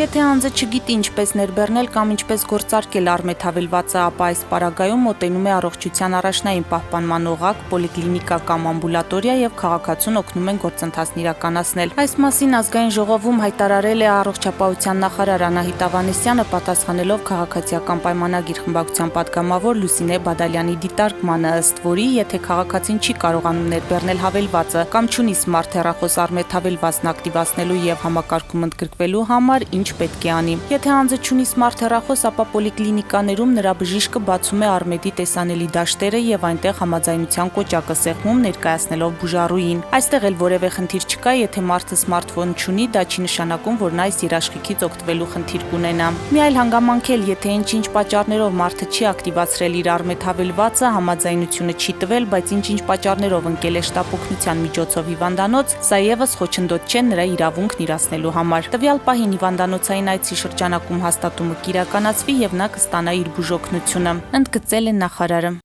Եթե անձը չգիտի ինչպես ներբեռնել կամ ինչպես գործարկել արմեթավելվածը, ապա այս պարագայում մոտենում է առողջության առաջնային պահպանման օղակ, պոլիկլինիկա կամ ամբուլատորիա եւ քաղաքացուն օգնում են գործընթացն իրականացնել։ Այս մասին ազգային ժողովում հայտարարել է առողջապահության նախարար Անահիտ Ավանեսյանը, պատասխանելով քաղաքացիական պայմանագիր խմբակցության պատգամավոր Լուսինե Բադալյանի դիտարկմանը, ըստ որի, եթե քաղաքացին չի կարողանում ներբեռնել հավելվածը կամ չունի սմարթ հեռախոս արմեթավելվածն ակտիվացնելու եւ համակարգում ընդգրկվելու համար, ինչ պետք է անի։ Եթե անձը չունի սմարթ հեռախոս, ապա պոլիկլինիկաներում նրա բժիշկը բացում է Արմեդի տեսանելի դաշտերը եւ այնտեղ համաձայնության կոճակը սեղմում, ներկայացնելով բուժառուին։ Այստեղ էլ որևէ խնդիր չկա, եթե մարդը սմարթֆոն չունի, դա չի նշանակում, որ նա այս երաշխիքից օգտվելու խնդիր կունենա։ Մի այլ հանգամանք էլ, եթե ինչ-ինչ պատճառներով մարդը չի ակտիվացրել իր արմեթավելվածը, համաձայնությունը չի տվել, բայց ինչ-ինչ պատճառներով ընկել է շտապօգնության միջոցով հիվանդանոց, սա եւս խոչընդոտ չէ նրա իրավունքն իրացնելու համար։ Տվյալ պահին հիվանդանոցային այցի շրջանակում հաստատումը կիրականացվի եւ նա կստանա իր բուժօգնությունը, ընդգծել է նախարարը։